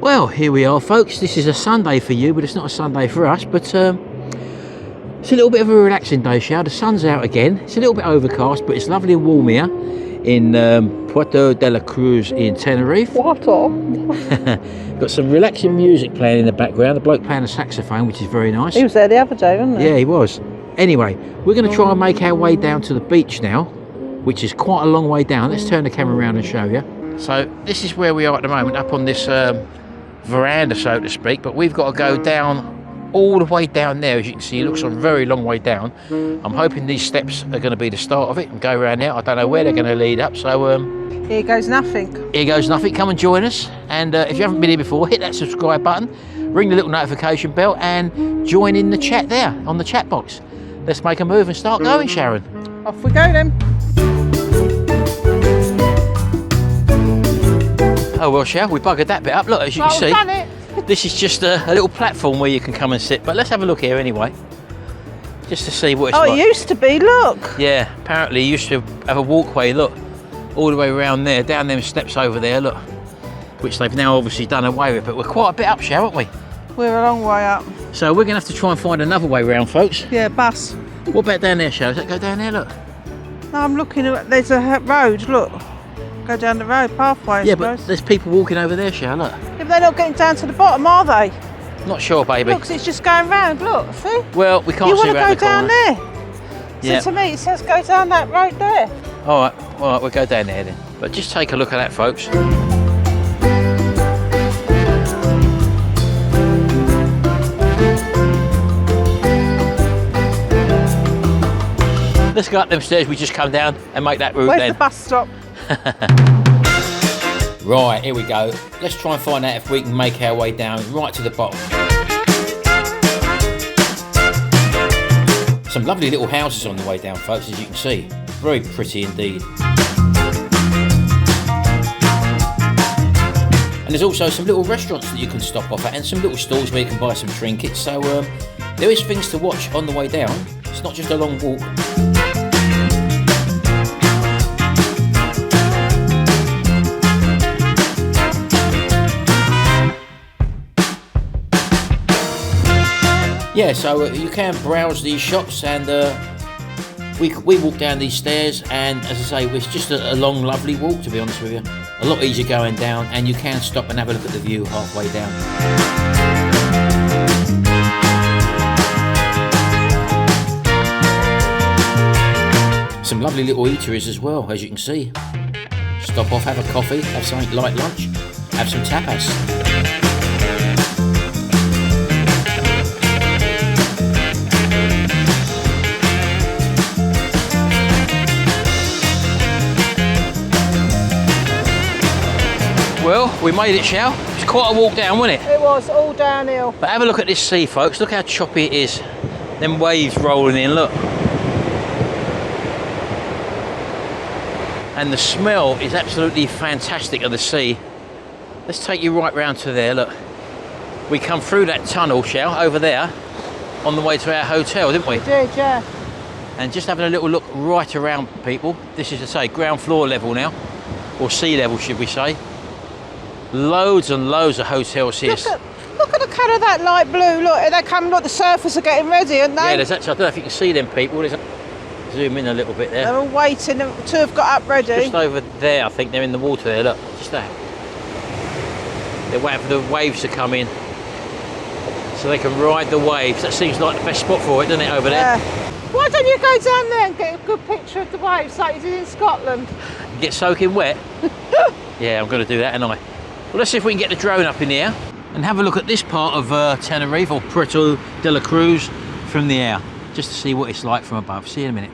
Well, here we are, folks. This is a Sunday for you, but it's not a Sunday for us. But it's a little bit of a relaxing day, Shao. The sun's out again. It's a little bit overcast, but it's lovely and warm here in Puerto de la Cruz in Tenerife. Puerto. Got some relaxing music playing in the background. The bloke playing a saxophone, which is very nice. He was there the other day, wasn't he? Yeah, he was. Anyway, we're going to try and make our way down to the beach now, which is quite a long way down. Let's turn the camera around and show you. So this is where we are at the moment, up on this veranda, so to speak, but we've got to go down all the way down there. As you can see, it looks a very long way down. I'm hoping these steps are going to be the start of it and go around there. I don't know where they're going to lead up, so here goes nothing. Here goes nothing. Come and join us, and if you haven't been here before, hit that subscribe button, ring the little notification bell, and join in the chat there on the chat box. Let's make a move and start going, Sharon. Off we go then. Oh well, Sharon, we buggered that bit up. Look, as you can see, Done it. this is just a little platform where you can come and sit. But let's have a look here anyway, just to see what it's like. Oh, it used to be, look. Yeah, apparently you used to have a walkway, look, all the way around there, down them steps over there, look, which they've now obviously done away with. But we're quite a bit up, Sharon, aren't we? We're a long way up. So we're going to have to try and find another way round, folks. Yeah, bus. What about down there, Sharon? Does that go down there, look? No, I'm looking at, there's a road, look. Go down the road, pathway, I Yeah, suppose. but there's people walking over there, Sharon, look. Yeah, but they're not getting down to the bottom, are they? Not sure, baby. Look, 'cause it's just going round, look, see? Well, we can't You see want to around go the corner. down there? Yeah. So to me, it says go down that road there. All right, we'll go down there then. But just take a look at that, folks. Let's go up them stairs we just come down and make that route. Where's then. the bus stop? Right, here we go. Let's try and find out if we can make our way down right to the bottom. Some lovely little houses on the way down, folks, as you can see. Very pretty indeed. And there's also some little restaurants that you can stop off at and some little stalls where you can buy some trinkets. So there is things to watch on the way down. It's not just a long walk. Yeah, so you can browse these shops, and we walk down these stairs, and as I say, it's just a long, lovely walk, to be honest with you. A lot easier going down, and you can stop and have a look at the view halfway down. Some lovely little eateries as well, as you can see. Stop off, have a coffee, have something light lunch, have some tapas. Well, we made it, Shao. It's quite a walk down, wasn't it? It was all downhill. But have a look at this sea, folks. Look how choppy it is. Them waves rolling in, look. And the smell is absolutely fantastic of the sea. Let's take you right round to there, look. We come through that tunnel, Shao, over there, on the way to our hotel, didn't we? We did, yeah. And just having a little look right around, people. This is, to say, ground floor level now, or sea level, should we say. Loads and loads of hotels here. Look at the colour of that light blue. Look, they come. Look, the surfers are getting ready, aren't they? Yeah, there's actually, I don't know if you can see them people. Zoom in a little bit there. They're all waiting. The two have got up ready. Just over there, I think they're in the water there. Look, just that. They're waiting for the waves to come in, so they can ride the waves. That seems like the best spot for it, doesn't it, over there? Why don't you go down there and get a good picture of the waves like you did in Scotland? Get soaking wet? Yeah, I'm going to do that, ain't I? Well, let's see if we can get the drone up in the air and have a look at this part of Tenerife, or Puerto de la Cruz, from the air, just to see what it's like from above. See you in a minute.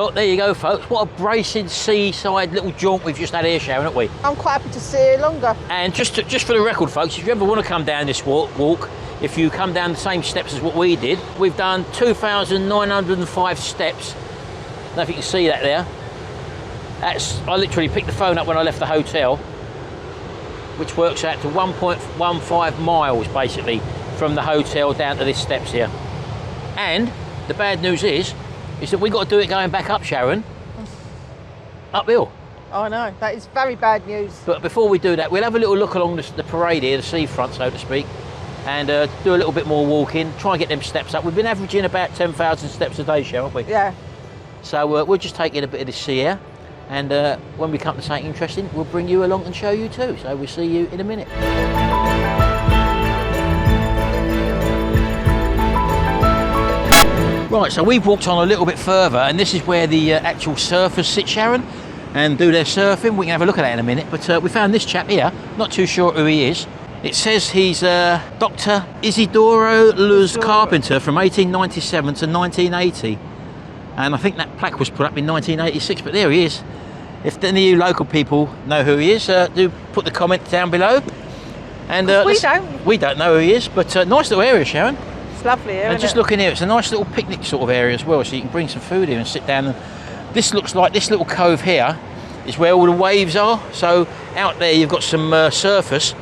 Well, there you go, folks. What a bracing seaside little jaunt we've just had here, Sharon, haven't we? I'm quite happy to stay here longer. And just for the record, folks, if you ever want to come down this walk, if you come down the same steps as what we did, we've done 2,905 steps. I don't know if you can see that there. I literally picked the phone up when I left the hotel, which works out to 1.15 miles, basically, from the hotel down to these steps here. And the bad news is that we've got to do it going back up, Sharon. Uphill. I know, that is very bad news. But before we do that, we'll have a little look along the parade here, the seafront, so to speak, and do a little bit more walking, try and get them steps up. We've been averaging about 10,000 steps a day, haven't we? Yeah. So we'll just take in a bit of this sea air, and when we come to something interesting, we'll bring you along and show you too. So we'll see you in a minute. Right, so we've walked on a little bit further, and this is where the actual surfers sit, Sharon, and do their surfing. We can have a look at that in a minute, but we found this chap here, not too sure who he is. It says he's Dr. Isidoro Luz Carpenter from 1897 to 1980. And I think that plaque was put up in 1986, but there he is. If any of you local people know who he is, do put the comment down below. And we don't know who he is, but nice little area, Sharon. It's lovely here, and just looking here, it's a nice little picnic sort of area as well, so you can bring some food here and sit down. And this looks like this little cove here is where all the waves are. So out there you've got some surfers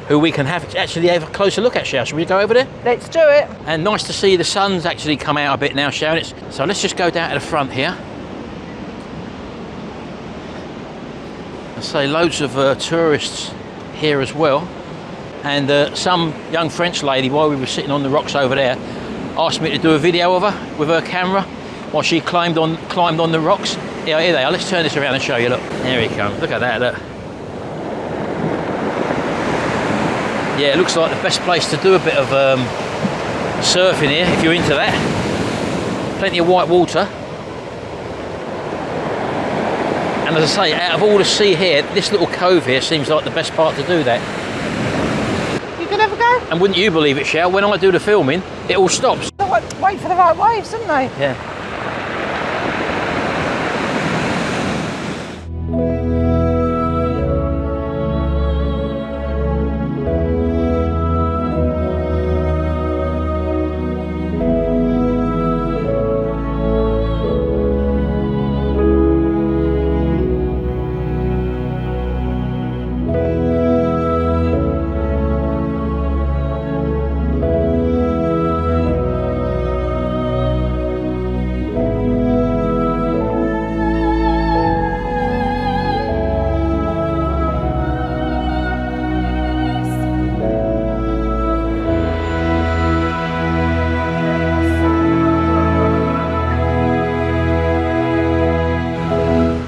who we can actually have a closer look at, Sharon. Shall we go over there? Let's do it. And nice to see the sun's actually come out a bit now, Sharon. So let's just go down to the front here. I say loads of tourists here as well. And some young French lady, while we were sitting on the rocks over there, asked me to do a video of her with her camera while she climbed on the rocks. Yeah, here they are. Let's turn this around and show you. Look, there he comes. Look at that. Look. Yeah, it looks like the best place to do a bit of surfing here, if you're into that. Plenty of white water. And as I say, out of all the sea here, this little cove here seems like the best part to do that. Ever go? And wouldn't you believe it, Shell, when I do the filming, it all stops. They wait for the right waves, don't they? Yeah.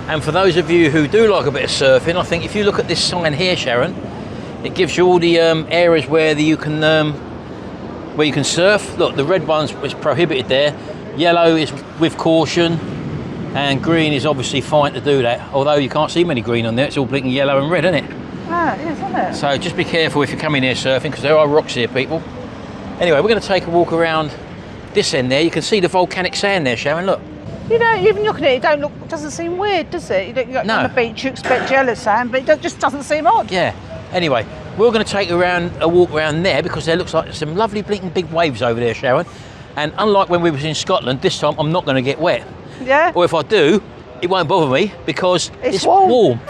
And for those of you who do like a bit of surfing, I think if you look at this sign here, Sharon, it gives you all the areas where you can surf. Look, the red one's is prohibited there. Yellow is with caution, and green is obviously fine to do that. Although you can't see many green on there, it's all blinking yellow and red, isn't it? Ah, it is, isn't it? So just be careful if you're coming here surfing, because there are rocks here, people. Anyway, we're going to take a walk around this end there. You can see the volcanic sand there, Sharon. Look. You know, even looking at it, it doesn't seem weird, does it? You look No. on the beach, you expect yellow sand, but it just doesn't seem odd. Yeah. Anyway, we're going to take a walk around there, because there looks like some lovely blinking big waves over there, Sharon. And unlike when we was in Scotland, this time I'm not going to get wet. Yeah. Or if I do, it won't bother me because it's warm.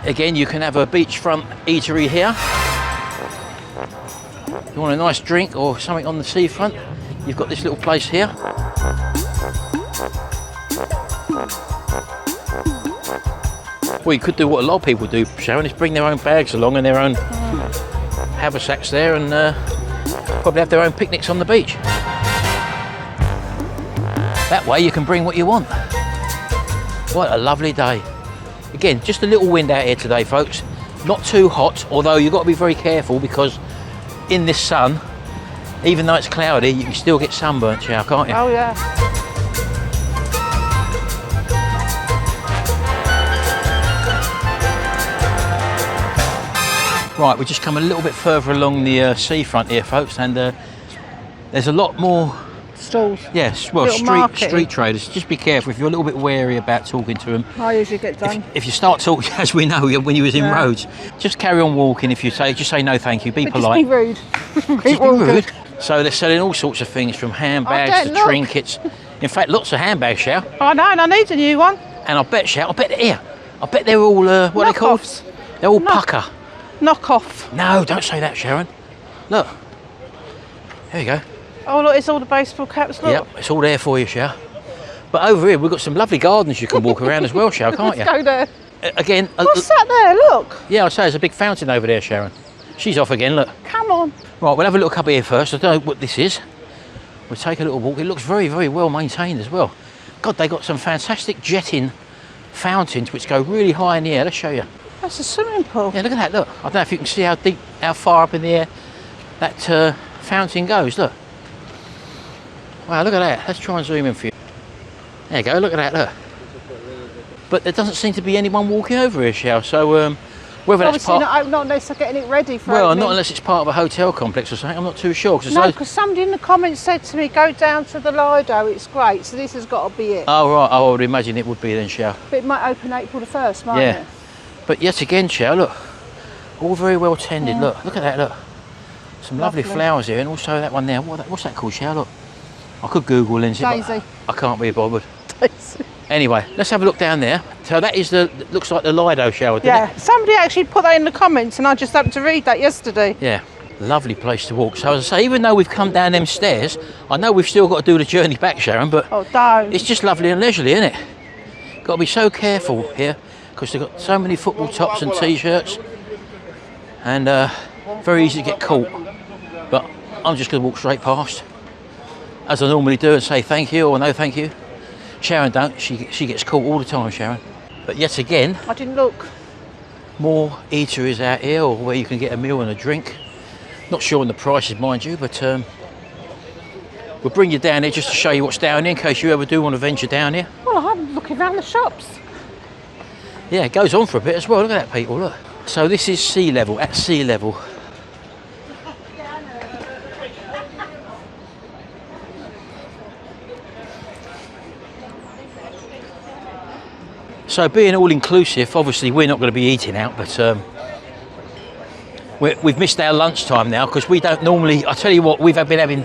Again, you can have a beachfront eatery here. You want a nice drink or something on the seafront, you've got this little place here. Well, you could do what a lot of people do, Sharon, is bring their own bags along and their own haversacks there, and probably have their own picnics on the beach. That way you can bring what you want. What a lovely day. Again, just a little wind out here today, folks. Not too hot, although you've got to be very careful, because in this sun, even though it's cloudy, you can still get sunburnt, can't you? Oh yeah. Right, we've just come a little bit further along the seafront here, folks, and there's a lot more stalls. Yes, well, Little market. street traders. Just be careful if you're a little bit wary about talking to them. I usually get done. If you start talking, as we know, when you was in roads, just carry on walking. If you just say no, thank you. Be But polite. Just be rude. Just be rude. So they're selling all sorts of things, from handbags to look. trinkets. In fact, lots of handbags, Shao. I know, and I need a new one. And I bet they're all what are they called? Knockoffs. They're all pucker. Knock off. No, don't say that, Sharon. Look. There you go. Oh, look, it's all the baseball caps. Look. Yep, it's all there for you, Shao. But over here, we've got some lovely gardens you can walk around as well, Shao, can't you? Let's go there. Again. What's that there? Look. Yeah, I say there's a big fountain over there, Sharon. She's off again, look. Come on. Right, we'll have a look up here first. I don't know what this is. We'll take a little walk. It looks very, very well maintained as well. God, they got some fantastic jetting fountains which go really high in the air. Let's show you. That's a swimming pool. Yeah, look at that, look. I don't know if you can see how deep, how far up in the air that fountain goes, look. Wow, look at that. Let's try and zoom in for you. There you go, look at that, look. But there doesn't seem to be anyone walking over here, Shao, so whether that's Obviously part... not unless they're getting it ready for Well, opening. not unless it's part of a hotel complex or something, I'm not too sure. No, because somebody in the comments said to me, go down to the Lido, it's great, so this has got to be it. Oh, right, I would imagine it would be then, Shao. But it might open April the 1st, mightn't Yeah. it? But yet again, Shao, look. All very well tended, look at that, look. Some lovely flowers here, and also that one there. What's that called, Shao, look? I could Google Lindsay, Daisy. but I can't be bothered. Daisy. Anyway, let's have a look down there. So that is looks like the Lido shower, doesn't Yeah, it? somebody actually put that in the comments and I just happened to read that yesterday. Yeah, lovely place to walk. So as I say, even though we've come down them stairs, I know we've still got to do the journey back, Sharon, but Oh, don't. it's just lovely and leisurely, isn't it? Got to be so careful here because they've got so many football tops and t-shirts and very easy to get caught. But I'm just going to walk straight past, as I normally do, and say thank you or no thank you. Sharon don't, she gets caught all the time, Sharon. But yet again, I didn't look. more eateries out here, or where you can get a meal and a drink. Not sure on the prices, mind you, but we'll bring you down here just to show you what's down here in case you ever do want to venture down here. Well, I'm looking around the shops. Yeah, it goes on for a bit as well. Look at that, people, look. So this is sea level, at sea level. So being all inclusive, obviously we're not going to be eating out, but we've missed our lunchtime now because we don't normally, I tell you what, we've been having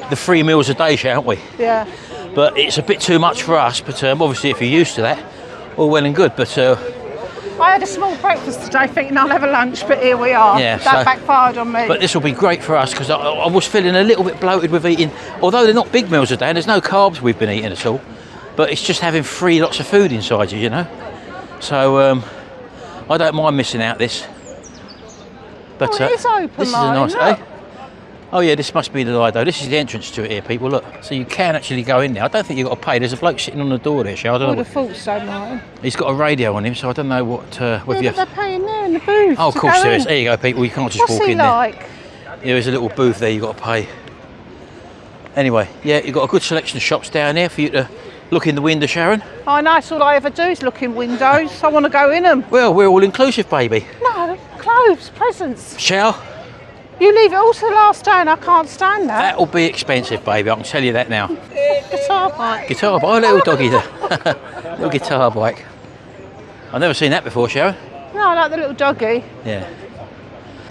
the 3 meals a day, haven't we? Yeah. But it's a bit too much for us, but obviously if you're used to that, all well and good, but I had a small breakfast today thinking I'll have a lunch, but here we are. Yeah, that so- backfired on me. but this will be great for us because I was feeling a little bit bloated with eating, although they're not big meals a day and there's no carbs we've been eating at all, but it's just having lots of food inside you, you know. So I don't mind missing out this. But Oh, it is open, this is a Martin, nice, look. Oh yeah, this must be the Lido. This is the entrance to it here, people. Look, so you can actually go in there. I don't think you've got to pay. There's a bloke sitting on the door there, Shao. I I don't would know. have thought so, Martin. He's got a radio on him, so I don't know what. Whether you Yeah, have but they're paying there in the booth. Oh, of to course go there is. in. There you go, people. You can't just What's walk he in like? there. There is a little booth there you've got to pay. Anyway, yeah, you've got a good selection of shops down there for you to look in the window, Sharon. Oh, no, it's all I ever do is look in windows. I want to go in them. Well, we're all inclusive, baby. No, clothes, presents. Shall? You leave it all to the last day and I can't stand that. That'll be expensive, baby. I can tell you that now. Guitar bike. Guitar bike, little doggy there. Little guitar bike. I've never seen that before, Sharon. No, I like the little doggy. Yeah.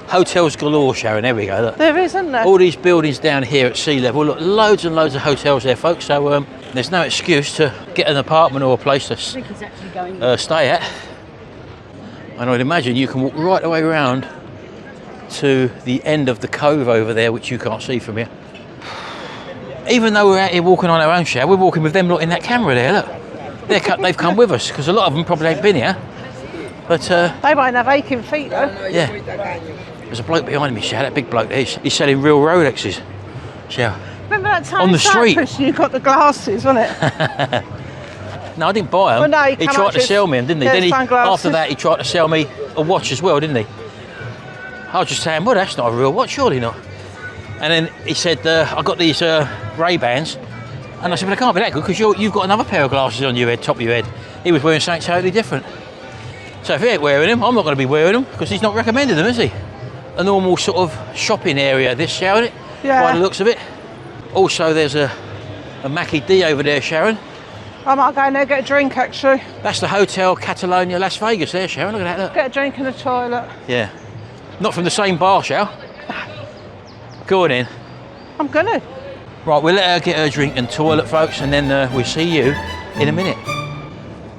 Hotels galore, Sharon. There we go. Look. There is, isn't there? All these buildings down here at sea level. Look, loads and loads of hotels there, folks. So there's no excuse to get an apartment or a place to stay at. And I'd imagine you can walk right the way around to the end of the cove over there, which you can't see from here. Even though we're out here walking on our own, Shao, we're walking with them lot in that camera there. Look, they've come with us because a lot of them probably ain't been here. But They won't have aching feet though. yeah, there's a bloke behind me, Shao. That big bloke there. He's selling real Rolexes, Shao. Remember that time On the street. Cyprus you got the glasses, wasn't it? No, I didn't buy them. Well, no, he come tried up to with- sell me them, didn't he? yeah, Then sunglasses. after that, he tried to sell me a watch as well, didn't he? I was just saying, well, that's not a real watch, surely not. And then he said, I got these Ray-Bans. And I said, well, they can't be that good because you've got another pair of glasses on your head, top of your head. He was wearing something totally different. So if he ain't wearing them, I'm not going to be wearing them because he's not recommended them, is he? A normal sort of shopping area, this, Shao, isn't it? Yeah. By the looks of it. Also, there's a a Mackie D over there, Sharon. I might go in there and get a drink, actually. That's the Hotel Catalonia, Las Vegas there, Sharon. Look at that, look. Get a drink in the toilet. Yeah. Not from the same bar, Shal. Go on in. I'm gonna. Right, we'll let her get her drink and toilet, folks, and then we'll see you in a minute.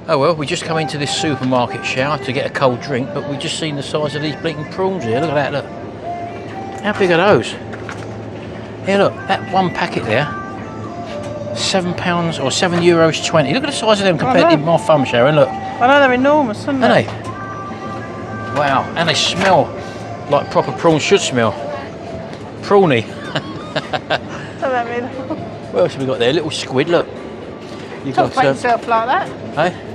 Oh well, we just come into this supermarket, Shal, to get a cold drink, but we've just seen the size of these blinking prawns here. Look at that, look. How big are those? Here, look, that one packet there, £7 or €7.20. Look at the size of them compared to my thumb, Sharon, look. I know, they're enormous, aren't they? Aren't they? Wow, and they smell like proper prawns should smell. Prawny. What else have we got there? Little squid, look. You've Talk about yourself like that. Hey?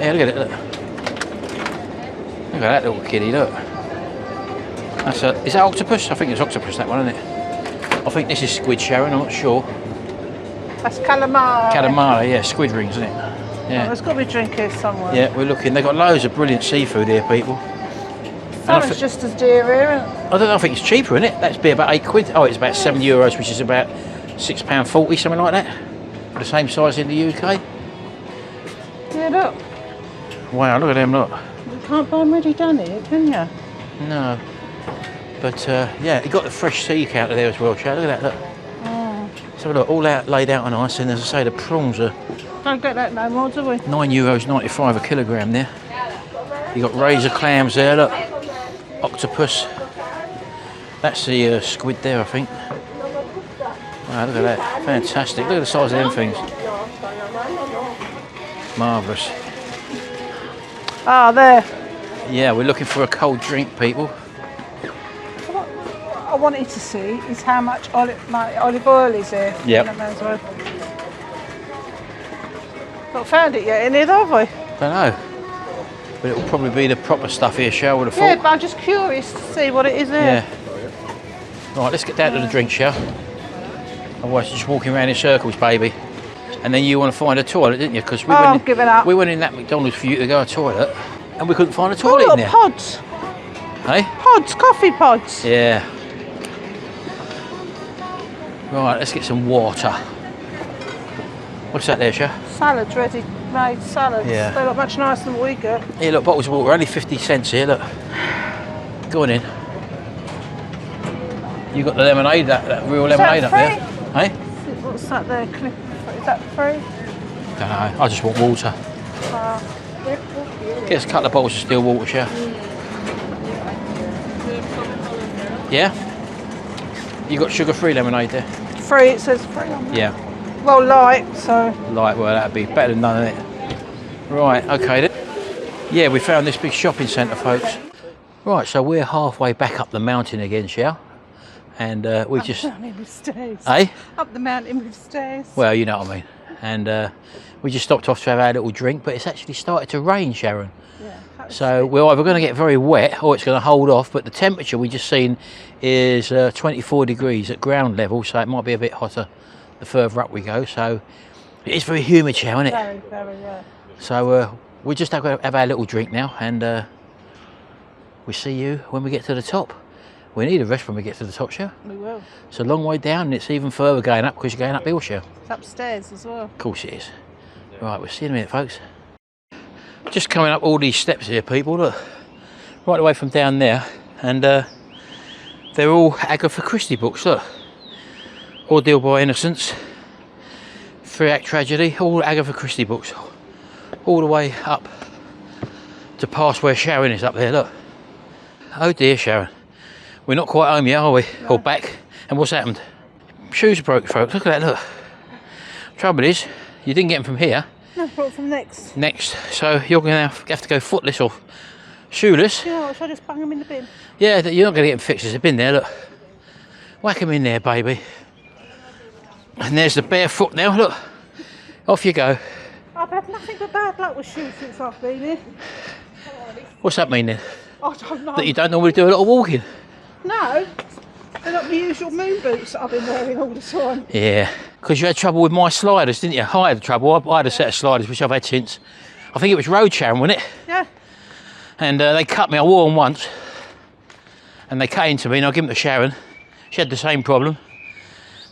Yeah, look at it, look. Look at that little kiddie, look. That's is that octopus? I think it's octopus, that one, isn't it? I think this is squid, Sharon, I'm not sure. That's calamari. Calamari, yeah, squid rings, isn't it? Yeah. Oh, there's got to be a drink here somewhere. Yeah, we're looking. They've got loads of brilliant seafood here, people. Salmon's just as dear here, isn't it? I don't know, I think it's cheaper, isn't it? That's be about £8. Oh, it's about €7, which is about £6.40, something like that. For the same size in the UK. Yeah, look. Wow, look at them, look. You can't buy them ready done here, can you? No. But yeah, you got the fresh sea counter there as well, Chad. Look at that, look. Oh. So look, all out laid out on ice, and as I say, the prawns are Don't get that no more, do we? €9.95 a kilogram there. You got razor clams there, look. Octopus. That's the squid there, I think. Wow, look at that. Fantastic. Look at the size of them things. Marvellous. Ah, there. Yeah, we're looking for a cold drink, people. What I wanted to see is how much olive oil is there. Yep. Not found it yet in here, have we? Don't know. But it'll probably be the proper stuff here, Shell, would have thought. Yeah, but I'm just curious to see what it is there. Yeah. Right, let's get down to the drink, Shell. Otherwise, you're just walking around in circles, baby. And then you want to find a toilet, didn't you? Because I'm giving up. We went in that McDonald's for you to go to the toilet, and we couldn't find a Oh, toilet in look, there. pods. Hey? Pods, coffee pods. Yeah. Right, let's get some water. What's that there, Shell? Salads, ready-made salads. Yeah. They look much nicer than we get. Here, look, bottles of water, only 50 cents here, look. Go on in. You got the lemonade, that real lemonade up there. Hey? What's that there? Is that free? Don't know, I just want water. Get us a couple of bottles of still water, Shell. Yeah? You got sugar-free lemonade there? Free, it says free on there. Yeah. Well, light, so. Light, well, that'd be better than none of it. Right, okay then. Yeah, we found this big shopping centre, folks. Right, so we're halfway back up the mountain again, Shell. And we just... Up the mountain with stairs. Eh? Up the mountain with stairs. Well, you know what I mean. And we just stopped off to have our little drink, but it's actually started to rain, Sharon. Yeah. So we're either going to get very wet or it's going to hold off, but the temperature we just seen is 24 degrees at ground level, so it might be a bit hotter the further up we go. So it is very humid, Sharon, isn't it? Very, very, yeah. So we just have our little drink now, and we'll see you when we get to the top. We need a rest when we get to the top, Shell. We will. It's a long way down, and it's even further going up because you're going uphill, Shell. It's upstairs as well. Of course it is. Right, we'll see you in a minute, folks. Just coming up all these steps here, people, look. Right away from down there, and they're all Agatha Christie books, look. Ordeal by Innocence, 3-Act Tragedy, all Agatha Christie books. All the way up to past where Sharon is up there, look. Oh dear, Sharon. We're not quite home yet, are we? No. Or back. And what's happened? Shoes broke, folks. Look at that, look. Trouble is, you didn't get them from here. No, brought from next. Next. So you're going to have to go footless or shoeless. You know what, should I just bang them in the bin? Yeah, you're not going to get them fixed. There's a bin there, look. Whack them in there, baby. And there's the bare foot now, look. Off you go. I've had nothing but bad luck with shoes since I've been here. What's that mean then? I don't know. That you don't normally do a lot of walking? No. They're not the usual moon boots that I've been wearing all the time. Yeah, because you had trouble with my sliders, didn't you? I had trouble. I had a set of sliders which I've had since, I think it was Road Sharon, wasn't it? Yeah. And they cut me. I wore them once, and they cut into me, and I gave them to Sharon. She had the same problem.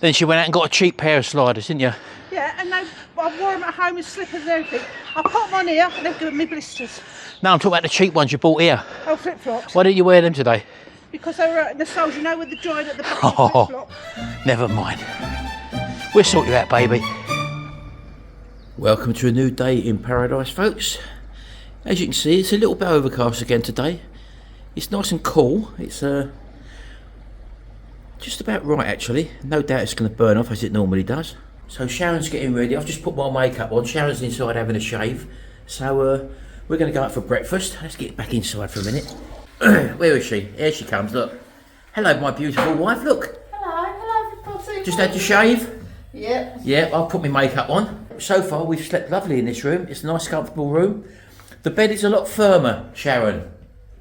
Then she went out and got a cheap pair of sliders, didn't you? Yeah, and I wore them at home with slippers and everything. I put them on here and they've given me blisters. No, I'm talking about the cheap ones you bought here. Oh, flip-flops. Why didn't you wear them today? Because they were in the soles, you know, with the joint at the back Oh, of the flip-flop. never mind. We'll sort you out, baby. Welcome to a new day in paradise, folks. As you can see, it's a little bit overcast again today. It's nice and cool. It's just about right, actually. No doubt it's going to burn off as it normally does. So Sharon's getting ready. I've just put my makeup on. Sharon's inside having a shave. So we're going to go out for breakfast. Let's get back inside for a minute. Where is she? Here she comes, look. Hello, my beautiful wife, look. Hello, everybody. Just had your shave? Yep. Yeah, I'll put my makeup on. So far, we've slept lovely in this room. It's a nice, comfortable room. The bed is a lot firmer, Sharon,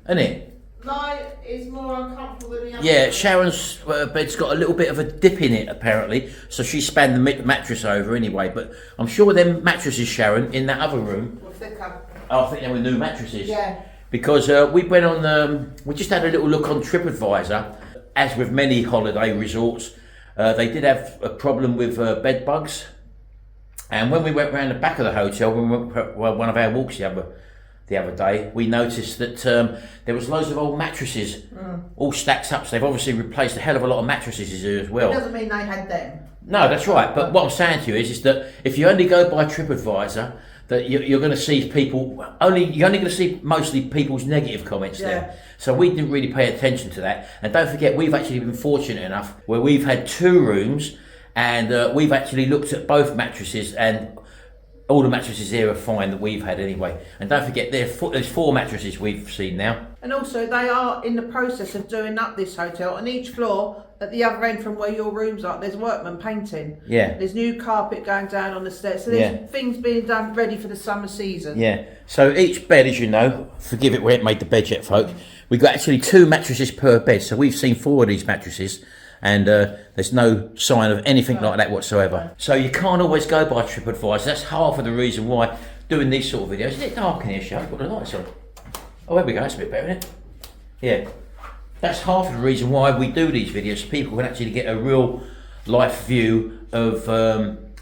isn't it? Mine is more uncomfortable than the other. Yeah, Sharon's bed's got a little bit of a dip in it, apparently. So she spanned the mattress over anyway. But I'm sure them mattresses, Sharon, in that other room. Were thicker. Oh, I think they were new mattresses. Yeah. Because we went on, we just had a little look on TripAdvisor. As with many holiday resorts, they did have a problem with bed bugs. And when we went round the back of the hotel, when we went for one of our walks the other day, we noticed that there was loads of old mattresses all stacked up. So they've obviously replaced a hell of a lot of mattresses here as well. It doesn't mean they had them. No, that's right. But what I'm saying to you is that if you only go by TripAdvisor, that you're going to see people you're only going to see mostly people's negative comments there. So we didn't really pay attention to that. And don't forget, we've actually been fortunate enough where we've had 2 rooms, and we've actually looked at both mattresses, and all the mattresses here are fine that we've had anyway. And don't forget, there's 4 mattresses we've seen now. And also, they are in the process of doing up this hotel. On each floor, at the other end from where your rooms are, there's workmen painting. Yeah. There's new carpet going down on the stairs. So there's things being done ready for the summer season. Yeah. So each bed, as you know, forgive it, we ain't made the bed yet, folk. We've got actually 2 mattresses per bed. So we've seen 4 of these mattresses. And there's no sign of anything like that whatsoever. So you can't always go by TripAdvisor. That's half of the reason why doing these sort of videos. Is it dark in here, Sharon? I've got the lights on. Oh, there we go. That's a bit better, isn't it? Yeah. That's half of the reason why we do these videos. So people can actually get a real life view of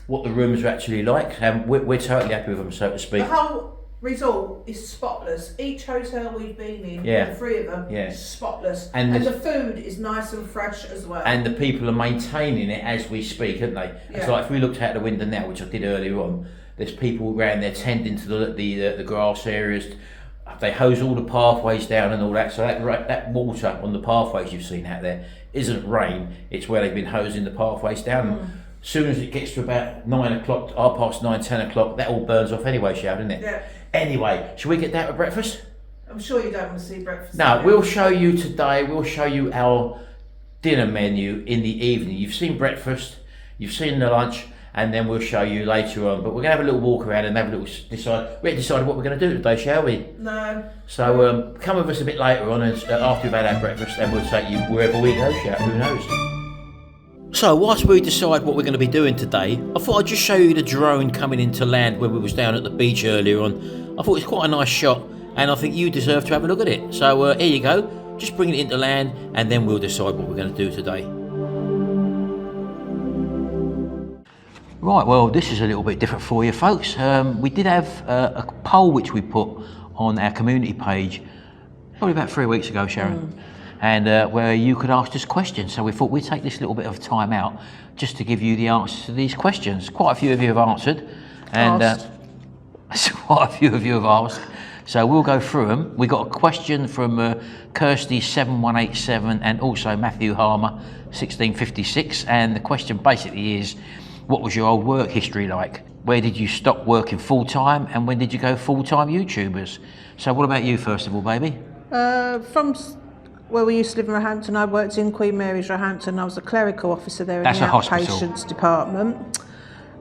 what the rooms are actually like. And we're totally happy with them, so to speak. The whole resort is spotless. Each hotel we've been in, the 3 of them, is spotless. And the food is nice and fresh as well. And the people are maintaining it as we speak, aren't they? Yeah. It's like if we looked out the window now, which I did earlier on, there's people around there tending to the grass areas. They hose all the pathways down and all that. So that water on the pathways you've seen out there isn't rain. It's where they've been hosing the pathways down. As soon as it gets to about 9 o'clock, 9:30, 10 o'clock, that all burns off anyway, Sharon, doesn't it? Yeah. Anyway, shall we get down to breakfast? I'm sure you don't want to see breakfast. No, we'll show you today, we'll show you our dinner menu in the evening. You've seen breakfast, you've seen the lunch, and then we'll show you later on. But we're going to have a little walk around and have a little decide. We haven't decided what we're going to do today, shall we? No. So come with us a bit later on, and after we've had our breakfast, and we'll take you wherever we go, who knows? So whilst we decide what we're going to be doing today, I thought I'd just show you the drone coming into land where we was down at the beach earlier on. I thought it was quite a nice shot, and I think you deserve to have a look at it. So here you go, just bring it into land, and then we'll decide what we're going to do today. Right, well, this is a little bit different for you folks. We did have a poll which we put on our community page probably about 3 weeks ago, Sharon. And where you could ask us questions. So we thought we'd take this little bit of time out just to give you the answers to these questions. Quite a few of you have answered. And quite a few of you have asked. So we'll go through them. We got a question from Kirsty7187 and also Matthew Harmer 1656. And the question basically is, what was your old work history like? Where did you stop working full-time? And when did you go full-time YouTubers? So what about you first of all, baby? From where we used to live in Roehampton, I worked in Queen Mary's, Roehampton. I was a clerical officer there in the outpatients department.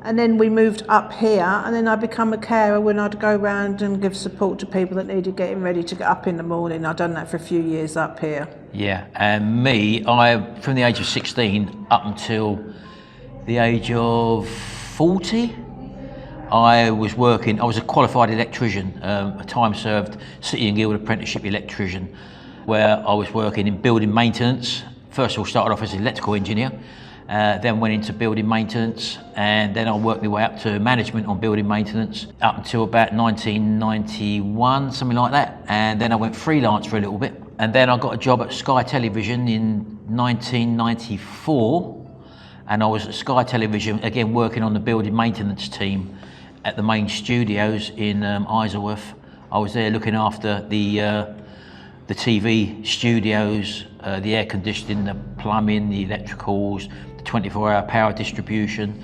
And then we moved up here, and then I became a carer when I'd go around and give support to people that needed getting ready to get up in the morning. I'd done that for a few years up here. Yeah, and me, from the age of 16 up until the age of 40, I was a qualified electrician, a time-served City and Guild apprenticeship electrician, where I was working in building maintenance. First of all, started off as an electrical engineer, then went into building maintenance, and then I worked my way up to management on building maintenance up until about 1991, something like that. And then I went freelance for a little bit, and then I got a job at Sky Television in 1994, and I was at Sky Television again working on the building maintenance team at the main studios in Isleworth. I was there looking after the TV studios, the air conditioning, the plumbing, the electricals, the 24-hour power distribution,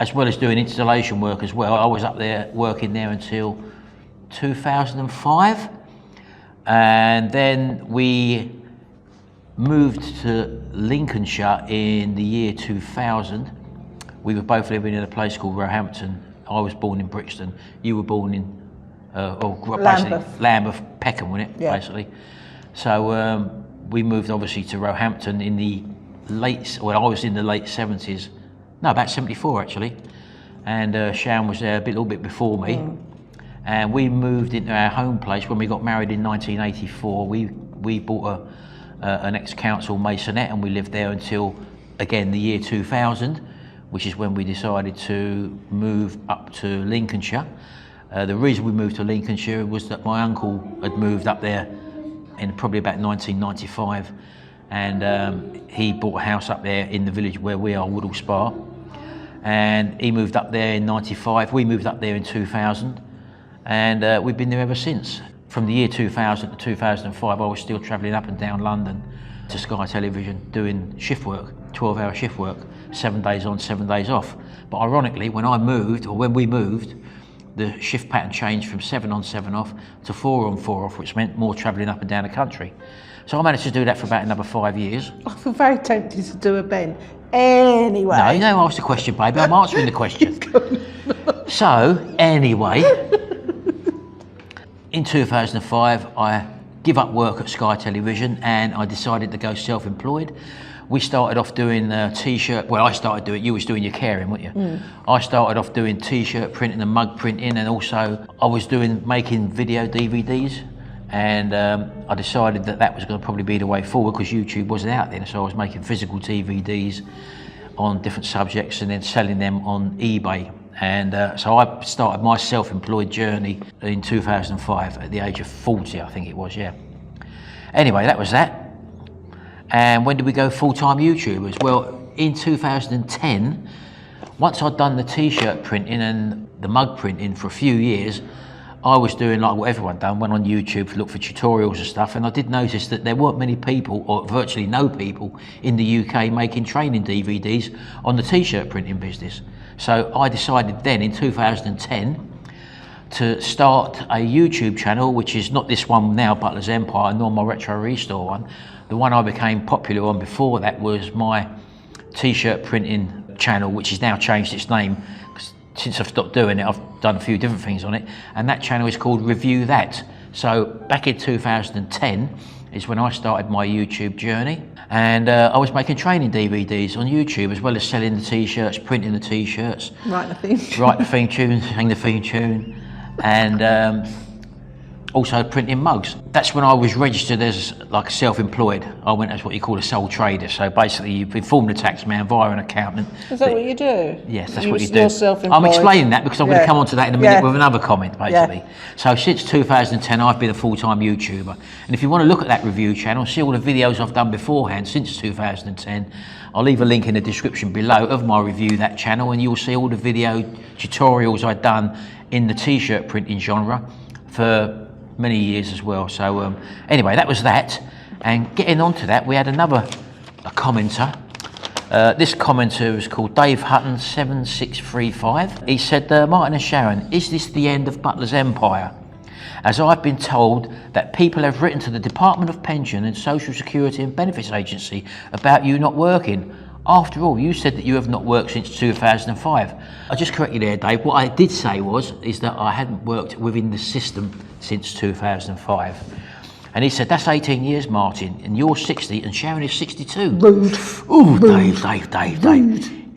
as well as doing installation work as well. I was up there working there until 2005, and then we moved to Lincolnshire in the year 2000. We were both living in a place called Roehampton. I was born in Brixton. You were born in Lambeth, Peckham, wasn't it? Yeah. Basically. So we moved obviously to Roehampton in the I was in the late 70s. No, about 74 actually. And Sharon was there a little bit before me. And we moved into our home place when we got married in 1984. We bought an ex-council maisonette, and we lived there until, again, the year 2000, which is when we decided to move up to Lincolnshire. The reason we moved to Lincolnshire was that my uncle had moved up there in probably about 1995, and he bought a house up there in the village where we are, Woodall Spa, and he moved up there in 95. We moved up there in 2000, and we've been there ever since. From the year 2000 to 2005, I was still travelling up and down London to Sky Television doing shift work, 12-hour shift work, 7 days on, 7 days off. But ironically, when we moved, the shift pattern changed from 7 on, 7 off to 4 on, 4 off, which meant more travelling up and down the country. So I managed to do that for about another 5 years. I feel very tempted to do a Ben. Anyway. No, you don't ask the question, baby. I'm answering the question. So, anyway, in 2005, I give up work at Sky Television and I decided to go self-employed. We started off doing t-shirt, well I started doing, you was doing your caring, weren't you? I started off doing t-shirt printing and mug printing, and also I was making video DVDs, and I decided that was going to probably be the way forward because YouTube wasn't out then, so I was making physical DVDs on different subjects and then selling them on eBay. And so I started my self-employed journey in 2005 at the age of 40, I think it was, yeah. Anyway, that was that. And when did we go full-time YouTubers? Well, in 2010, once I'd done the t-shirt printing and the mug printing for a few years, I was doing like what everyone done, went on YouTube to look for tutorials and stuff, and I did notice that there weren't many people, or virtually no people, in the UK making training DVDs on the t-shirt printing business. So I decided then in 2010 to start a YouTube channel, which is not this one now, Butler's Empire, nor my Retro Restore one. The one I became popular on before that was my t-shirt printing channel, which has now changed its name. Since I've stopped doing it, I've done a few different things on it, and that channel is called Review That. So back in 2010 is when I started my YouTube journey, and I was making training DVDs on YouTube as well as selling the t-shirts, printing the t-shirts, write the theme tune, sing the theme tune, and also printing mugs. That's when I was registered as like self-employed. I went as what you call a sole trader. So basically you inform the tax man via an accountant. Is that what you do? Yes, that's what you do. I'm explaining that because I'm going to come on to that in a minute with another comment basically. So since 2010 I've been a full-time YouTuber. And if you want to look at that review channel, see all the videos I've done beforehand since 2010, I'll leave a link in the description below of my Review That channel, and you'll see all the video tutorials I've done in the t-shirt printing genre for many years as well. So anyway, that was that. And getting on to that, we had a commenter. This commenter is called Dave Hutton 7635. He said, Martin and Sharon, is this the end of Butler's Empire? As I've been told that people have written to the Department of Pension and Social Security and Benefits Agency about you not working. After all, you said that you have not worked since 2005. I just correct you there, Dave. What I did say is that I hadn't worked within the system since 2005. And he said, that's 18 years, Martin, and you're 60 and Sharon is 62. Rude. Ooh, Dave.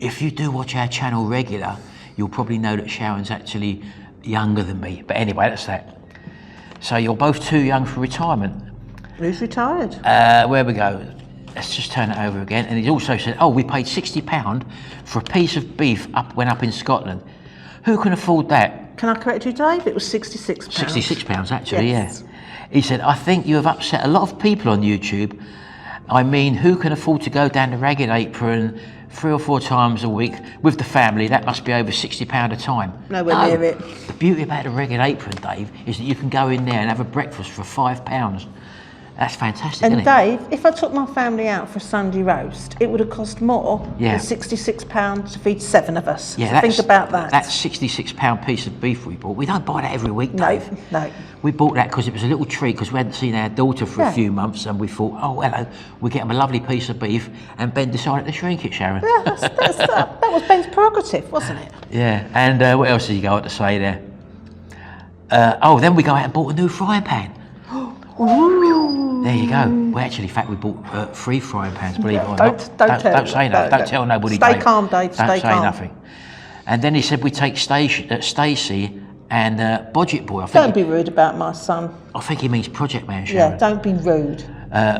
If you do watch our channel regular, you'll probably know that Sharon's actually younger than me. But anyway, that's that. So you're both too young for retirement. Who's retired? Where we go? let's just turn it over again. And he's also said, oh, we paid £60 for a piece of beef when up in Scotland. Who can afford that? Can I correct you, Dave? It was £66. £66 actually, yes. Yeah. He said, I think you have upset a lot of people on YouTube. I mean, who can afford to go down the Ragged Apron 3 or 4 times a week with the family? That must be over £60 a time. Nowhere near it. The beauty about the Ragged Apron, Dave, is that you can go in there and have a breakfast for £5. That's fantastic, and isn't Dave, if I took my family out for a Sunday roast, it would have cost more than £66 to feed 7 of us. Yeah, so think about that. That's £66 piece of beef we bought. We don't buy that every week, Dave. No. We bought that because it was a little treat because we hadn't seen our daughter for a few months, and we thought, oh, hello, we get them a lovely piece of beef, and Ben decided to shrink it, Sharon. Yeah, that was Ben's prerogative, wasn't it? Yeah, and what else did you go on to say there? Then we go out and bought a new frying pan. There you go. Well, actually, in fact, we bought 3 frying pans, believe it or not. Don't say nothing. Don't tell nobody, Stay Dave. calm, Dave. Don't Stay say calm. nothing. And then he said we take Stacey and Budget Boy. Don't be rude about my son. I think he means Project Man, Sharon. Yeah, don't be rude.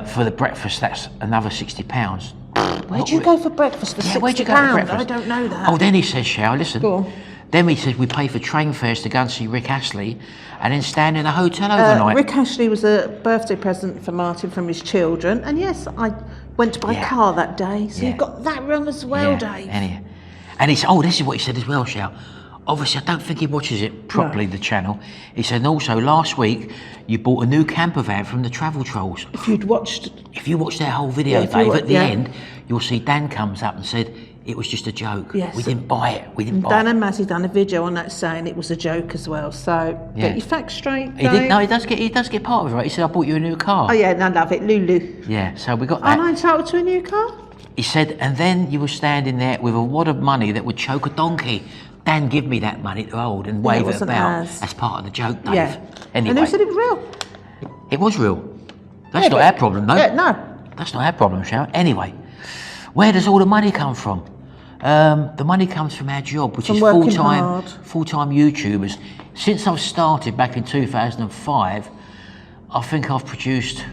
For the breakfast, that's another £60. Where'd you go for breakfast for £60? Where'd you go for breakfast? I don't know that. Oh, then he says, Sharon, listen. Go on. Then he says we pay for train fares to go and see Rick Astley and then stand in a hotel overnight. Rick Astley was a birthday present for Martin from his children. And yes, I went to buy a car that day. So you got that wrong as well, Dave. And he said, this is what he said as well, Shao. Obviously, I don't think he watches it properly, the channel. He said, and also last week, you bought a new camper van from the Travel Trolls. If you watched their whole video, Dave, at the end, you'll see Dan comes up and said, it was just a joke. Yes. We didn't buy it. Dan and Mazzy done a video on that saying it was a joke as well. So get your facts straight. He did. No, he does get part of it, right? He said, I bought you a new car. Oh yeah, and I love it, Lulu. Yeah, so we got that. Am I entitled to a new car? He said, and then you were standing there with a wad of money that would choke a donkey. Dan, give me that money to hold and wave it about. That's part of the joke, Dave. Yeah. Anyway. And who said it was real? It was real. That's not our problem, though. Yeah, no. That's not our problem, Sharon. Anyway, where does all the money come from? The money comes from our job, which is full-time YouTubers. Since I've started back in 2005, I think I've produced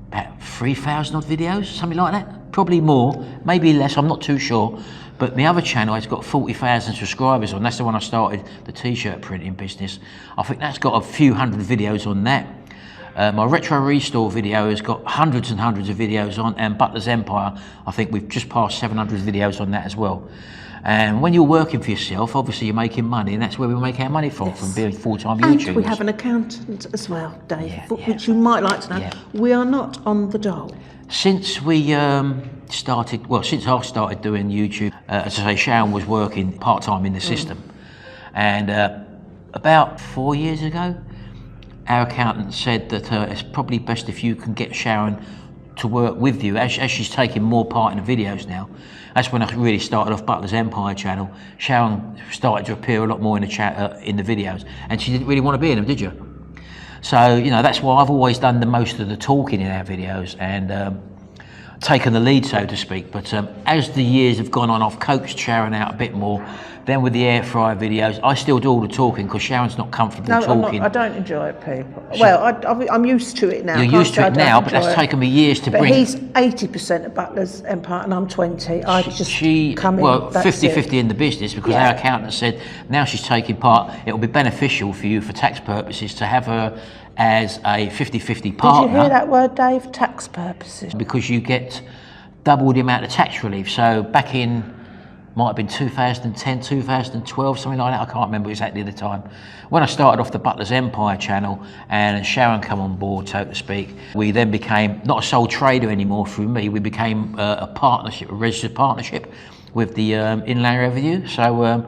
about 3,000 odd videos, something like that. Probably more, maybe less, I'm not too sure. But my other channel has got 40,000 subscribers on. That's the one I started, the t-shirt printing business. I think that's got a few hundred videos on that. My Retro Restore video has got hundreds and hundreds of videos on, and Butler's Empire, I think we've just passed 700 videos on that as well. And when you're working for yourself, obviously you're making money, and that's where we make our money from being full-time YouTubers. And we have an accountant as well, Dave, which you might like to know. We are not on the dole. Since we since I started doing YouTube, as I say, Sharon was working part-time in the system. And about 4 years ago, our accountant said that it's probably best if you can get Sharon to work with you, as she's taking more part in the videos now. That's when I really started off Butler's Empire channel. Sharon started to appear a lot more in the videos, and she didn't really want to be in them, did you? So, that's why I've always done the most of the talking in our videos and taken the lead, so to speak. But as the years have gone on, I've coaxed Sharon out a bit more. Then with the air fryer videos, I still do all the talking because Sharon's not comfortable talking. I don't enjoy it, people. I'm used to it now. You're used to it now, but that's taken me years to bring. But he's 80% of Butler's Empire and I'm 20. I just come in. Well, 50-50 in the business because our accountant said now she's taking part, it'll be beneficial for you for tax purposes to have her as a 50-50 partner. Did you hear that word, Dave? Tax purposes. Because you get double the amount of tax relief. So back in, might have been 2010, 2012, something like that. I can't remember exactly the time. When I started off the Butler's Empire channel and Sharon come on board, so to speak, we then became not a sole trader anymore through me. We became a partnership, a registered partnership with the Inland Revenue. So,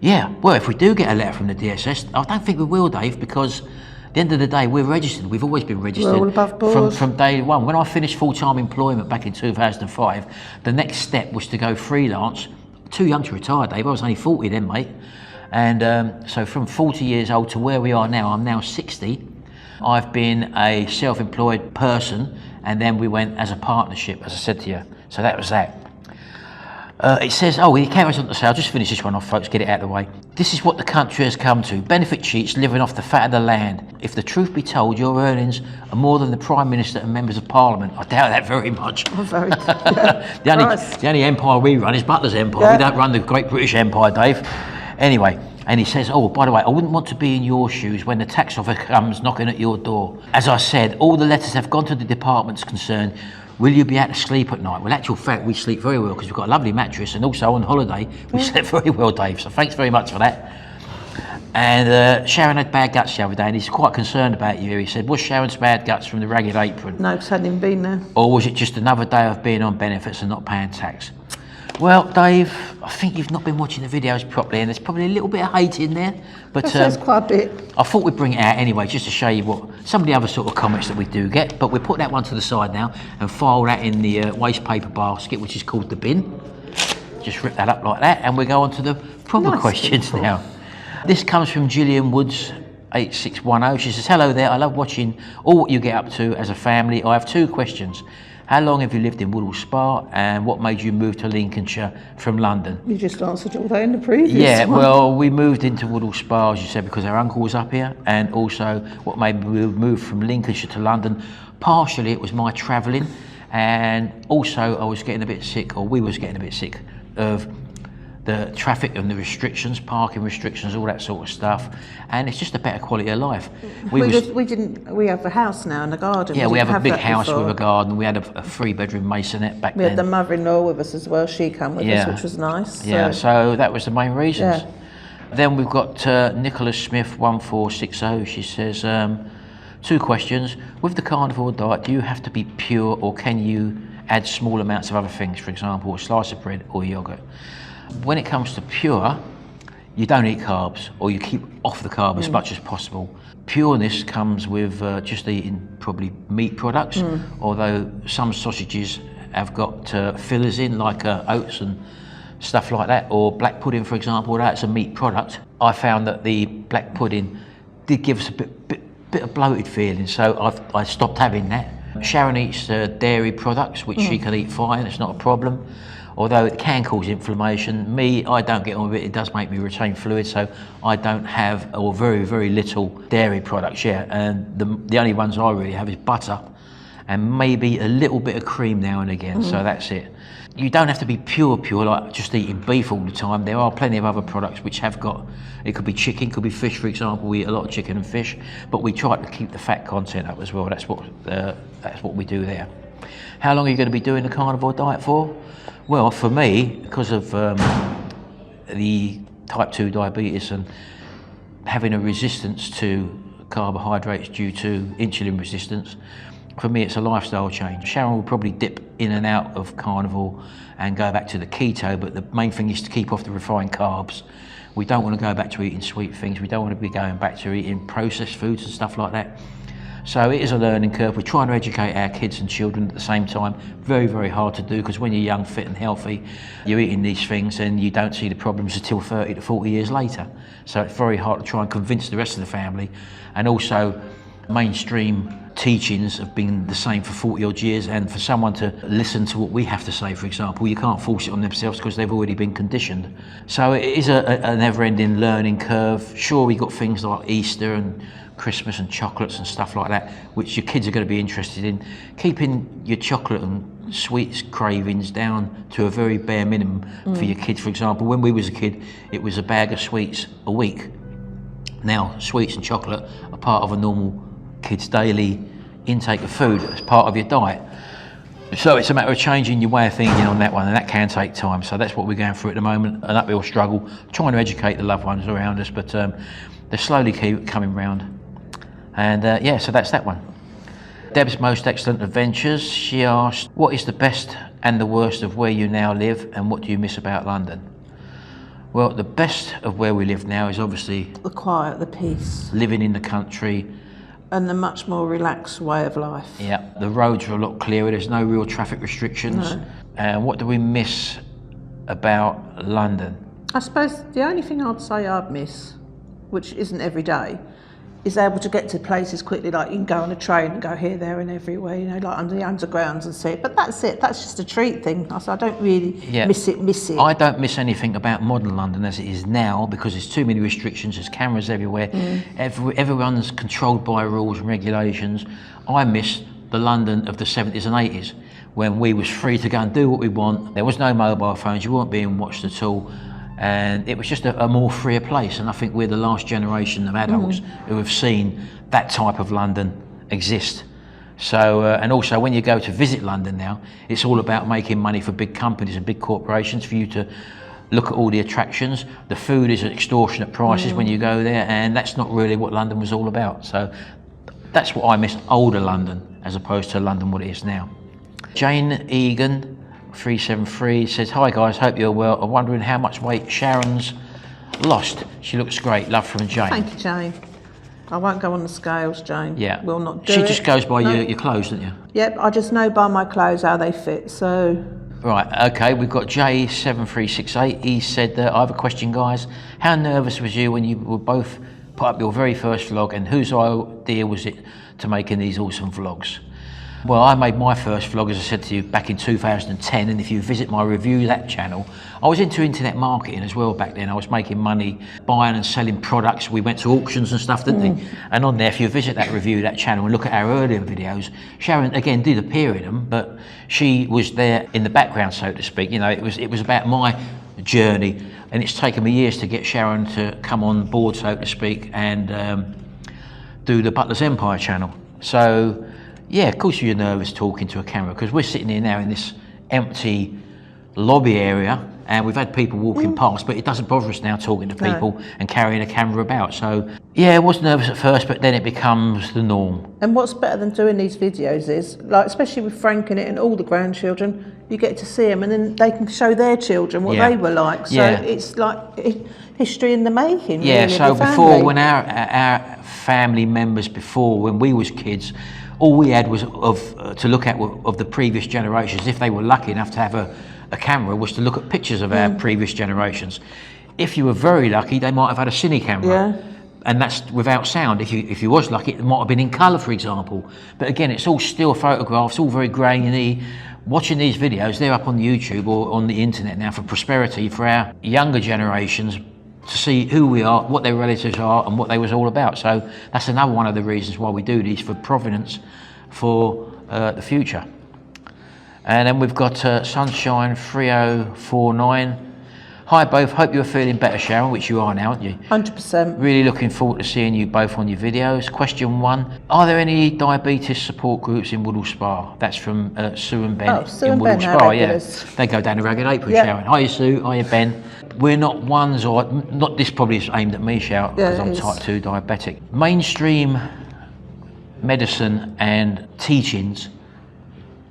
if we do get a letter from the DSS, I don't think we will, Dave, because at the end of the day, we're registered. We've always been registered. We're all above board. From day one. When I finished full-time employment back in 2005, the next step was to go freelance. Too young to retire, Dave. I was only 40 then, mate. And so from 40 years old to where we are now, I'm now 60. I've been a self-employed person, and then we went as a partnership, as I said to you. So that was that. It says, oh, he carries on to say, I'll just finish this one off, folks, get it out of the way. This is what the country has come to. Benefit cheats living off the fat of the land. If the truth be told, your earnings are more than the Prime Minister and members of Parliament. I doubt that very much. Oh, very, yeah. the only empire we run is Butler's empire. Yeah. We don't run the Great British Empire, Dave. Anyway, and he says, oh, by the way, I wouldn't want to be in your shoes when the tax officer comes knocking at your door. As I said, all the letters have gone to the departments concerned. Will you be able to sleep at night? Well, actual fact, we sleep very well because we've got a lovely mattress, and also on holiday, we slept very well, Dave. So thanks very much for that. And Sharon had bad guts the other day, and he's quite concerned about you. He said, was Sharon's bad guts from the ragged apron? No, because I hadn't even been there. Or was it just another day of being on benefits and not paying tax? Well, Dave, I think you've not been watching the videos properly, and there's probably a little bit of hate in there. But there's quite a bit. I thought we'd bring it out anyway, just to show you what some of the other sort of comments that we do get. But we'll put that one to the side now and file that in the waste paper basket, which is called the bin. Just rip that up like that, and we go on to the proper questions now. This comes from Gillian Woods 8610. She says, hello there, I love watching all what you get up to as a family. I have 2 questions. How long have you lived in Woodall Spa, and what made you move to Lincolnshire from London? You just answered all that in the previous one. Well, we moved into Woodall Spa, as you said, because our uncle was up here, and also what made me move from Lincolnshire to London. Partially it was my travelling, and also I was getting a bit sick, or we was getting a bit sick of the traffic and the restrictions, parking restrictions, all that sort of stuff, and it's just a better quality of life. We have a house now and a garden. Yeah, we have a big house with a garden. We had a 3-bedroom masonette back then. We had the mother-in-law with us as well. She came with us, which was nice. Yeah, so that was the main reasons. Yeah. Then we've got Nicholas Smith 1460. She says, 2 questions. With the carnivore diet, do you have to be pure, or can you add small amounts of other things, for example, a slice of bread or yogurt? When it comes to pure, you don't eat carbs, or you keep off the carb as much as possible. Pureness comes with just eating probably meat products, although some sausages have got fillers in, like oats and stuff like that, or black pudding, for example. That's a meat product. I found that the black pudding did give us a bit of bloated feeling, so I stopped having that. Sharon eats dairy products, which she can eat fine, it's not a problem. Although it can cause inflammation. Me, I don't get on with it. It does make me retain fluid, so I don't have, or very, very little dairy products yet. And the only ones I really have is butter and maybe a little bit of cream now and again, so that's it. You don't have to be pure, like just eating beef all the time. There are plenty of other products which have got, it could be chicken, could be fish, for example. We eat a lot of chicken and fish, but we try to keep the fat content up as well. That's what we do there. How long are you going to be doing the carnivore diet for? Well, for me, because of the type 2 diabetes and having a resistance to carbohydrates due to insulin resistance, for me it's a lifestyle change. Sharon will probably dip in and out of carnivore and go back to the keto, but the main thing is to keep off the refined carbs. We don't want to go back to eating sweet things. We don't want to be going back to eating processed foods and stuff like that. So it is a learning curve. We're trying to educate our kids and children at the same time. Very, very hard to do, because when you're young, fit and healthy, you're eating these things and you don't see the problems until 30 to 40 years later. So it's very hard to try and convince the rest of the family. And also, mainstream teachings have been the same for 40 odd years, and for someone to listen to what we have to say, for example, you can't force it on themselves because they've already been conditioned. So it is a never-ending learning curve. Sure, we've got things like Easter and Christmas and chocolates and stuff like that, which your kids are going to be interested in. Keeping your chocolate and sweets cravings down to a very bare minimum for your kids. For example, when we was a kid, it was a bag of sweets a week. Now, sweets and chocolate are part of a normal kid's daily intake of food as part of your diet. So it's a matter of changing your way of thinking on that one, and that can take time. So that's what we're going through at the moment, an uphill struggle, trying to educate the loved ones around us, but they're slowly keep coming round. And yeah, so that's that one. Deb's Most Excellent Adventures, she asked, what is the best and the worst of where you now live, and what do you miss about London? Well, the best of where we live now is obviously the quiet, the peace. Living in the country. And the much more relaxed way of life. Yeah, the roads are a lot clearer, there's no real traffic restrictions. No. And what do we miss about London? I suppose the only thing I'd say I'd miss, which isn't every day, is able to get to places quickly, like you can go on a train and go here, there and everywhere, you know, like under the undergrounds and see it. But that's it, that's just a treat thing. I don't really miss it. I don't miss anything about modern London as it is now, because there's too many restrictions, there's cameras everywhere, everyone's controlled by rules and regulations. I miss the London of the 70s and 80s, when we was free to go and do what we want. There was no mobile phones, you weren't being watched at all. And it was just a more freer place, and I think we're the last generation of adults who have seen that type of London exist. So, and also when you go to visit London now, it's all about making money for big companies and big corporations for you to look at all the attractions. The food is at extortionate prices when you go there, and that's not really what London was all about. So that's what I miss, older London, as opposed to London what it is now. Jane Egan 373 says, hi guys, hope you're well. I'm wondering how much weight Sharon's lost. She looks great. Love from Jane. Thank you, Jane. I won't go on the scales, Jane. Yeah. We'll not do She it. just goes by your clothes, doesn't you? Yep, I just know by my clothes how they fit, so. Right, okay, we've got J7368. He said, I have a question, guys. How nervous was you when you were both put up your very first vlog, and whose idea was it to making these awesome vlogs? Well, I made my first vlog, as I said to you, back in 2010, and if you visit my Review That channel, I was into internet marketing as well back then. I was making money buying and selling products. We went to auctions and stuff, didn't we? And on there, if you visit that Review That channel and look at our earlier videos, Sharon, again, did appear in them, but she was there in the background, so to speak. You know, it was about my journey, and it's taken me years to get Sharon to come on board, so to speak, and do the Butler's Empire channel. So, yeah, of course you're nervous talking to a camera, because we're sitting here now in this empty lobby area, and we've had people walking past, but it doesn't bother us now talking to people and carrying a camera about. So yeah, I was nervous at first, but then it becomes the norm. And what's better than doing these videos is, like, especially with Frank in it and all the grandchildren, you get to see them, and then they can show their children what they were like. So it's like history in the making. Yeah, really, so before, when our family members before, when we was kids, all we had was to look at of the previous generations. If they were lucky enough to have a camera, was to look at pictures of our previous generations. If you were very lucky, they might have had a cine camera, and that's without sound. If you was lucky, it might have been in colour, for example. But again, it's all still photographs, all very grainy. Watching these videos, they're up on YouTube or on the internet now for prosperity for our younger generations, to see who we are, what their relatives are, and what they was all about. So that's another one of the reasons why we do these, for provenance for the future. And then we've got Sunshine 3049. Hi both, hope you're feeling better, Sharon, which you are now, aren't you? 100%. Really looking forward to seeing you both on your videos. Question 1, are there any diabetes support groups in Woodall Spa? That's from Sue and Ben in Woodall Spa, They go down the Ragged Apron, Sharon. Hiya Sue, hiya Ben. We're not ones, or not, this probably is aimed at me, Sharon, because I'm type 2 diabetic. Mainstream medicine and teachings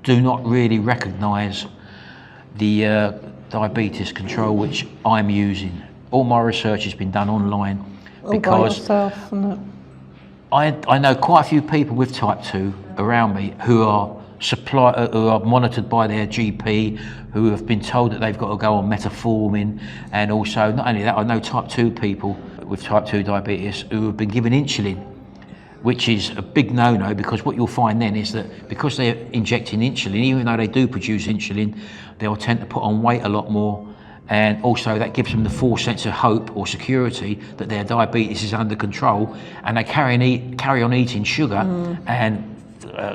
do not really recognise the diabetes control which I'm using. All my research has been done online, because I know quite a few people with type 2 around me who are monitored by their GP, who have been told that they've got to go on metformin, and also, not only that, I know type 2 people with type 2 diabetes who have been given insulin, which is a big no-no, because what you'll find then is that because they're injecting insulin, even though they do produce insulin, they'll tend to put on weight a lot more, and also that gives them the false sense of hope or security that their diabetes is under control, and they carry on eating sugar and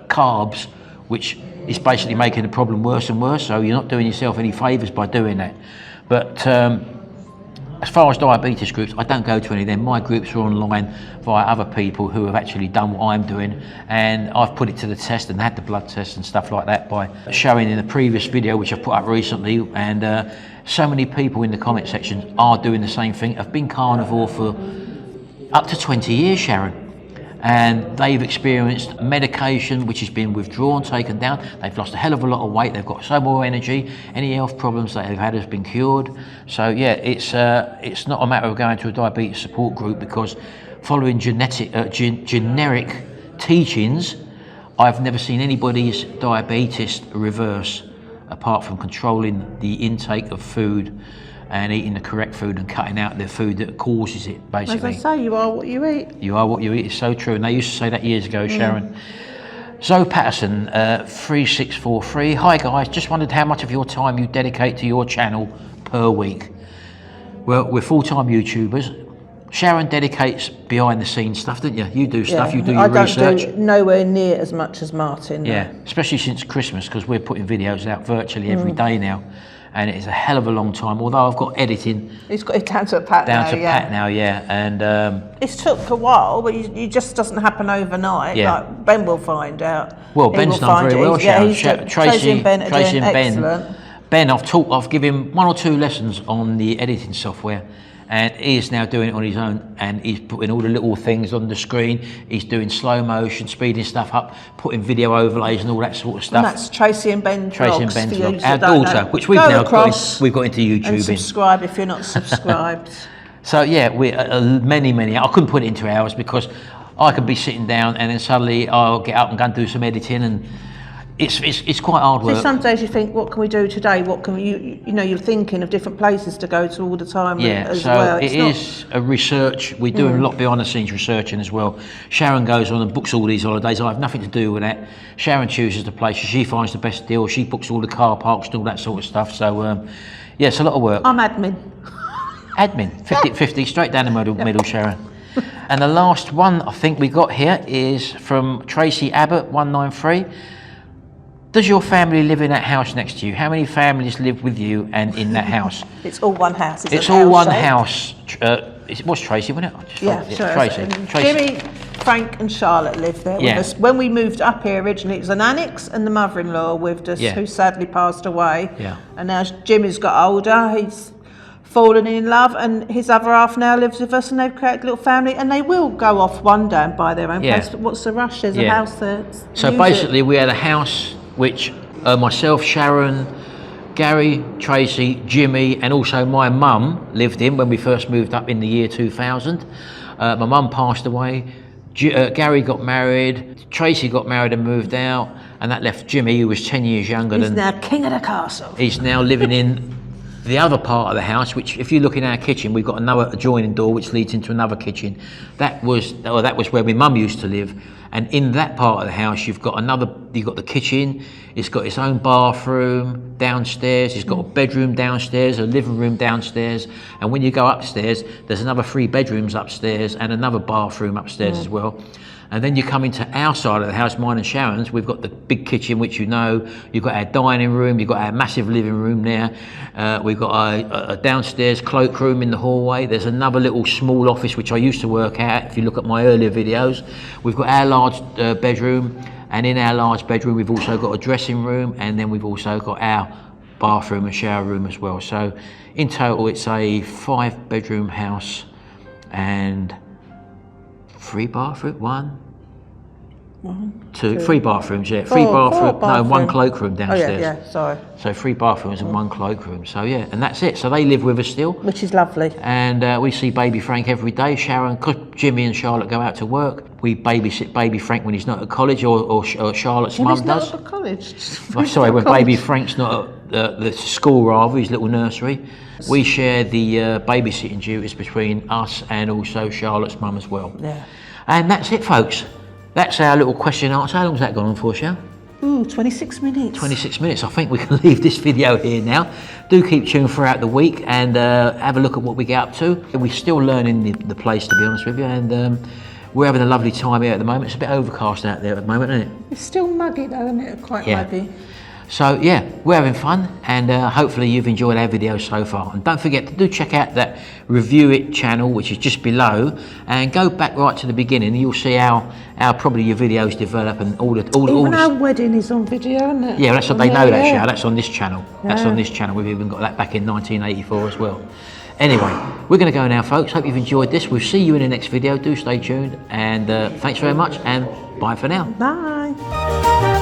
carbs, which is basically making the problem worse and worse. So you're not doing yourself any favours by doing that. But as far as diabetes groups, I don't go to any of them. My groups are online via other people who have actually done what I'm doing, and I've put it to the test and had the blood tests and stuff like that by showing in the previous video, which I've put up recently, and so many people in the comment section are doing the same thing, have been carnivore for up to 20 years, Sharon. And they've experienced medication which has been withdrawn, taken down. They've lost a hell of a lot of weight. They've got so more energy. Any health problems that they've had has been cured. So yeah, it's not a matter of going to a diabetes support group, because following generic teachings, I've never seen anybody's diabetes reverse, apart from controlling the intake of food and eating the correct food and cutting out the food that causes it, basically. As I say, you are what you eat. You are what you eat. It's so true. And they used to say that years ago, Sharon. Zoe Patterson, 3643. Hi guys, just wondered how much of your time you dedicate to your channel per week. Well, we're full-time YouTubers. Sharon dedicates behind the scenes stuff, don't you? You do stuff, you do your research. I don't do nowhere near as much as Martin. Yeah, especially since Christmas, because we're putting videos out virtually every day now. And it's a hell of a long time, although I've got editing. He's got it down to a pat now, pat now, yeah. And it's took a while, but it just doesn't happen overnight. Yeah. Like Ben will find out. Well, Ben's done very well, Sharon. Tracy and Ben are doing excellent. Ben, I've given him 1 or 2 lessons on the editing software, and he is now doing it on his own, and he's putting all the little things on the screen. He's doing slow motion, speeding stuff up, putting video overlays and all that sort of stuff. And that's Tracy and Ben vlogs. Our daughter, which we've now got into YouTube. And subscribe if you're not subscribed. So yeah, we're many. I couldn't put it into hours because I could be sitting down and then suddenly I'll get up and go and do some editing, and it's quite hard work. So some days you think, what can we do today? What can we, you know, you're thinking of different places to go to all the time. Yeah, as so well. it is a research. We're doing a lot behind the scenes researching as well. Sharon goes on and books all these holidays. I have nothing to do with that. Sharon chooses the places. She finds the best deal. She books all the car parks and all that sort of stuff. So yeah, it's a lot of work. I'm admin. Admin, 50-50, straight down the middle, Sharon. And the last one I think we got here is from Tracy Abbott, 193. Does your family live in that house next to you? How many families live with you and in that house? It's all one house. It's all one house. It was Tracy, wasn't it? Yeah, Tracy. Jimmy, Frank and Charlotte lived there with us. When we moved up here originally, it was an annex and the mother-in-law with us, who sadly passed away. Yeah. And now Jimmy's got older, he's fallen in love, and his other half now lives with us, and they've created a little family, and they will go off one day and buy their own place. But what's the rush? There's a house there. So basically we had a house which myself, Sharon, Gary, Tracy, Jimmy, and also my mum lived in when we first moved up in the year 2000. My mum passed away. Gary got married. Tracy got married and moved out, and that left Jimmy, who was 10 years younger than. He's now king of the castle. He's now living in the other part of the house, which, if you look in our kitchen, we've got another adjoining door which leads into another kitchen. That was where my mum used to live. And in that part of the house, you've got the kitchen. It's got its own bathroom downstairs. It's got a bedroom downstairs, a living room downstairs. And when you go upstairs, there's another 3 bedrooms upstairs and another bathroom upstairs as well. And then you come into our side of the house, mine and Sharon's. We've got the big kitchen, which you know. You've got our dining room. You've got our massive living room there. We've got a downstairs cloakroom in the hallway. There's another little small office, which I used to work at, if you look at my earlier videos. We've got our large bedroom. And in our large bedroom, we've also got a dressing room. And then we've also got our bathroom and shower room as well. So in total, it's a 5-bedroom house and 3 bathrooms, 3 bathrooms, 3 bathrooms, no, 1 cloakroom downstairs. Oh yeah, sorry. So 3 bathrooms and 1 cloakroom. So yeah, and that's it. So they live with us still. Which is lovely. And we see baby Frank every day. Sharon, Jimmy and Charlotte go out to work. We babysit baby Frank when he's not at college, or Charlotte's mum does. Not at college. Sorry, when baby Frank's not at the school, rather, his little nursery. We share the babysitting duties between us and also Charlotte's mum as well. Yeah. And that's it, folks. That's our little question and answer. How long's that gone on for, Shal? 26 minutes. 26 minutes. I think we can leave this video here now. Do keep tuned throughout the week and have a look at what we get up to. We're still learning the place, to be honest with you, and we're having a lovely time here at the moment. It's a bit overcast out there at the moment, isn't it? It's still muggy though, isn't it? Quite muggy. So yeah, we're having fun, and hopefully you've enjoyed our videos so far. And don't forget to do check out that Review It channel, which is just below, and go back right to the beginning. You'll see how probably your videos develop and all our wedding is on video, isn't it? Yeah, that's what they know that, Shal. That's on this channel. That's on this channel. We've even got that back in 1984 as well. Anyway, we're going to go now, folks. Hope you've enjoyed this. We'll see you in the next video. Do stay tuned, and thanks very much, and bye for now. Bye.